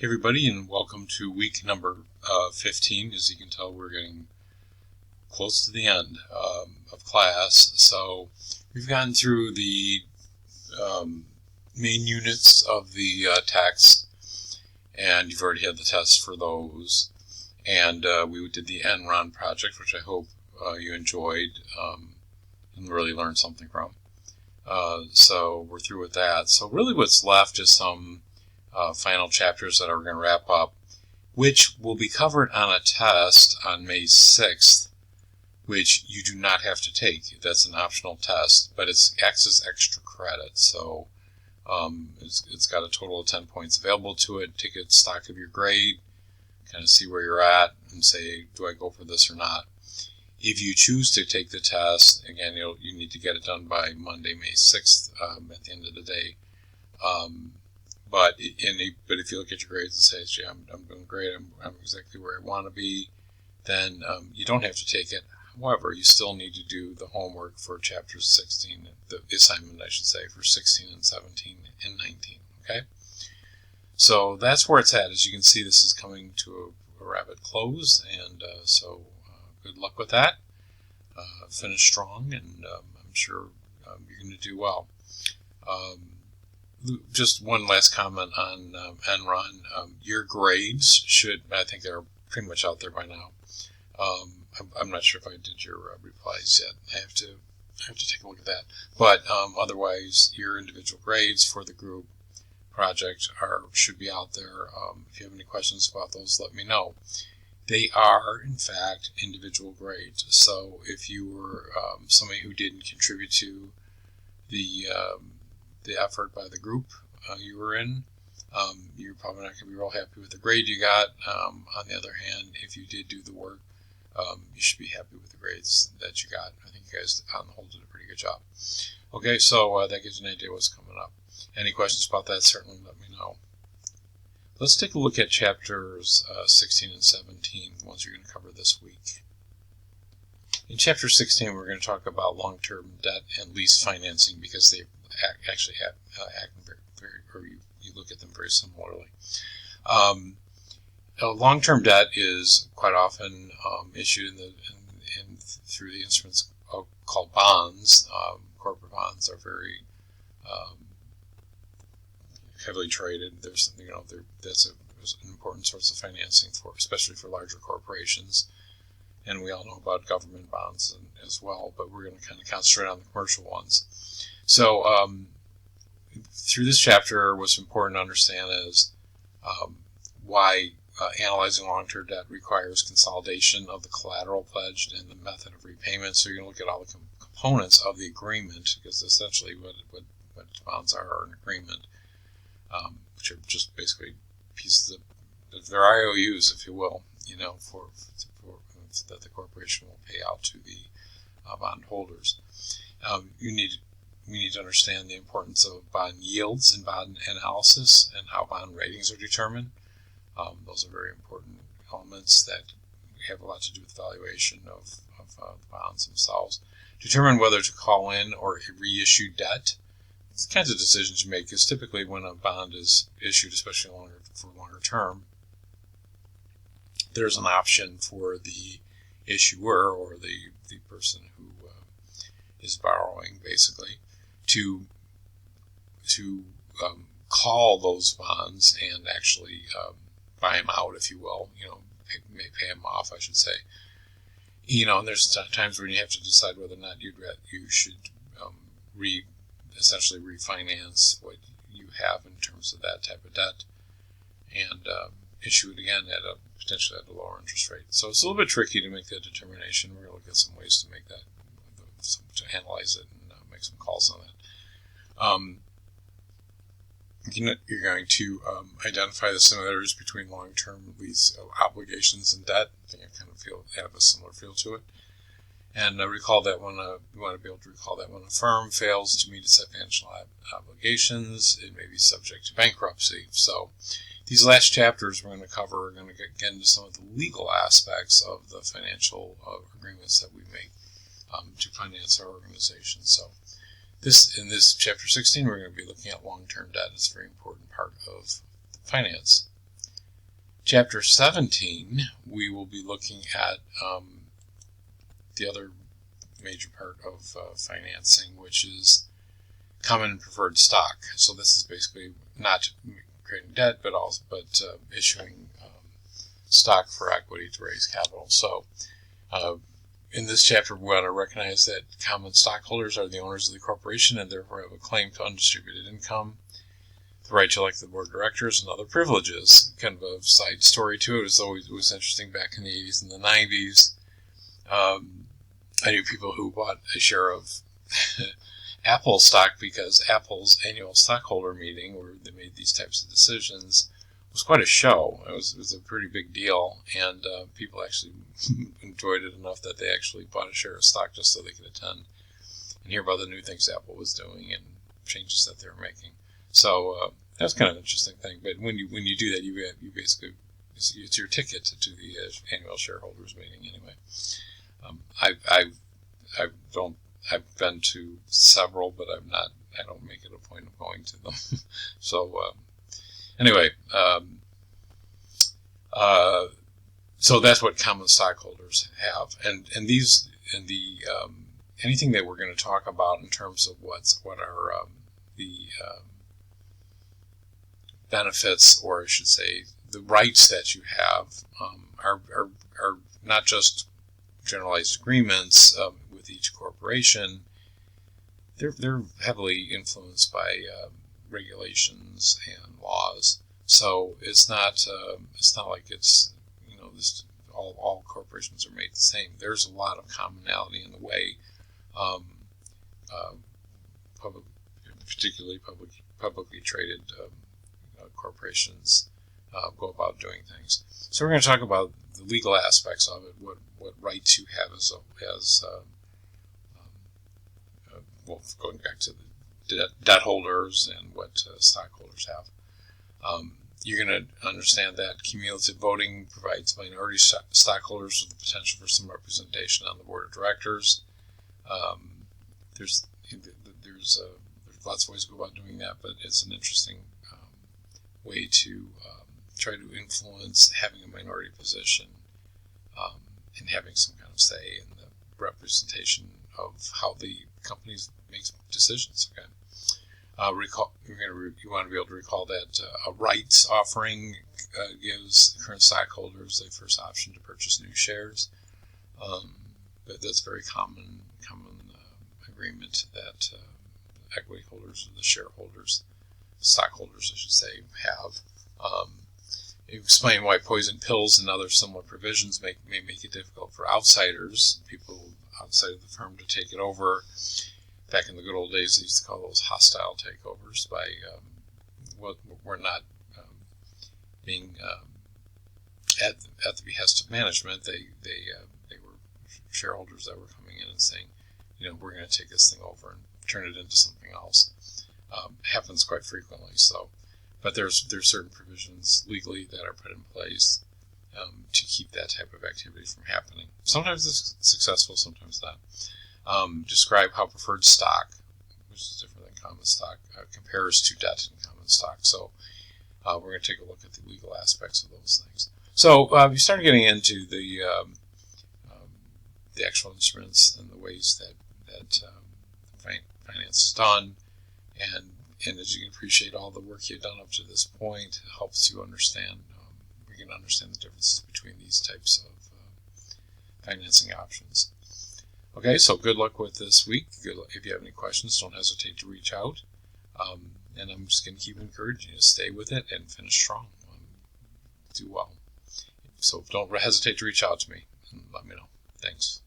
Hey everybody, and welcome to week number 15. As you can tell, we're getting close to the end of class. So we've gotten through the main units of the text, and you've already had the tests for those. And we did the Enron project, which I hope you enjoyed and really learned something from. So we're through with that. So really what's left is some final chapters that are going to wrap up, which will be covered on a test on May 6th, which you do not have to take. That's an optional test, but it acts as extra credit. So it's got a total of 10 points available to it. Take a stock of your grade, kind of see where you're at, and say, do I go for this or not? If you choose to take the test, again, you need to get it done by Monday, May 6th at the end of the day. But if you look at your grades and say, gee, I'm doing great, I'm exactly where I want to be, then you don't have to take it. However, you still need to do the homework for chapters 16, the assignment, I should say, for 16 and 17 and 19, okay? So that's where it's at. As you can see, this is coming to a rapid close, and so good luck with that. Finish strong, and I'm sure you're going to do well. Just one last comment on Enron. Your grades should, I think they're pretty much out there by now. I'm not sure if I did your replies yet. I have to take a look at that. But otherwise, your individual grades for the group project should be out there. If you have any questions about those, let me know. They are, in fact, individual grades. So if you were somebody who didn't contribute to the effort by the group you were in, you're probably not going to be real happy with the grade you got. On the other hand, if you did do the work, you should be happy with the grades that you got. I think you guys, on the whole, did a pretty good job. Okay, so that gives you an idea what's coming up. Any questions about that, certainly let me know. Let's take a look at chapters 16 and 17, the ones you're going to cover this week. In chapter 16, we're going to talk about long-term debt and lease financing because they actually act very, or you look at them very similarly. Long-term debt is quite often issued through the instruments called bonds. Corporate bonds are very heavily traded. That's an important source of financing especially for larger corporations. And we all know about government bonds as well, but we're going to kind of concentrate on the commercial ones. So through this chapter, what's important to understand is why analyzing long-term debt requires consolidation of the collateral pledged and the method of repayment. So you're going to look at all the components of the agreement, because essentially what bonds are an agreement, which are just basically pieces of their IOUs, if you will, for that the corporation will pay out to the bond holders. We need to understand the importance of bond yields and bond analysis and how bond ratings are determined. Those are very important elements that have a lot to do with valuation of the bonds themselves. Determine whether to call in or reissue debt. It's the kinds of decisions you make, because typically when a bond is issued, especially for longer term, there's an option for the issuer or the person who is borrowing, basically, to call those bonds and actually buy them out, if you will. Pay them off, I should say. And there's times when you have to decide whether or not you should essentially refinance what you have in terms of that type of debt and issue it again potentially at a lower interest rate. So it's a little bit tricky to make that determination. We're going to look at some ways to make that, to analyze it and make some calls on that. You're going to identify the similarities between long-term lease obligations and debt. I think I have a similar feel to it. And recall that when you want to be able to recall that when a firm fails to meet its financial obligations, it may be subject to bankruptcy. So these last chapters we're going to cover are going to get into some of the legal aspects of the financial agreements that we make to finance our organization. So in this chapter 16, we're going to be looking at long-term debt. It's a very important part of finance. Chapter 17, we will be looking at the other major part of financing, which is common and preferred stock. So this is basically not creating debt, but issuing stock for equity to raise capital. So in this chapter, we want to recognize that common stockholders are the owners of the corporation and therefore have a claim to undistributed income, the right to elect the board of directors, and other privileges. Kind of a side story to it. It was interesting back in the 80s and the 90s. I knew people who bought a share of Apple stock because Apple's annual stockholder meeting, where they made these types of decisions, was quite a show. It was a pretty big deal, and people actually enjoyed it enough that they actually bought a share of stock just so they could attend and hear about the new things Apple was doing and changes that they were making. So that was kind of an interesting thing. But when you do that, you basically, it's your ticket to the annual shareholders meeting anyway. I've been to several, but I don't make it a point of going to them. So anyway, so that's what common stockholders have, and anything that we're going to talk about in terms of what are the benefits, or I should say, the rights that you have are not just generalized agreements with each corporation. They're heavily influenced by regulations and laws. So it's not like it's this all corporations are made the same. There's a lot of commonality in the way particularly publicly traded corporations go about doing things. So we're going to talk about the legal aspects of it, what rights you have going back to the debt holders and what stockholders have. You're going to understand that cumulative voting provides minority stockholders with the potential for some representation on the board of directors. There's lots of ways to go about doing that, but it's an interesting way to try to influence having a minority position and having some kind of say in the representation of how the company makes decisions. Okay. You want to be able to recall that a rights offering gives current stockholders the first option to purchase new shares. But that's very common agreement that equity holders or the shareholders, stockholders, I should say, have. Explain why poison pills and other similar provisions may make it difficult for outsiders, people outside of the firm, to take it over. Back in the good old days, they used to call those hostile takeovers by what were not being at the behest of management. They were shareholders that were coming in and saying, we're going to take this thing over and turn it into something else. Happens quite frequently. But there's certain provisions legally that are put in place to keep that type of activity from happening. Sometimes it's successful, sometimes not. Describe how preferred stock, which is different than common stock, compares to debt and common stock. So we're going to take a look at the legal aspects of those things. So you start getting into the actual instruments and the ways that finance is done, and as you can appreciate, all the work you've done up to this point helps you understand. We can understand the differences between these types of financing options. Okay, so good luck with this week. Good luck. If you have any questions, don't hesitate to reach out. And I'm just going to keep encouraging you to stay with it and finish strong. Do well. So don't hesitate to reach out to me and let me know. Thanks.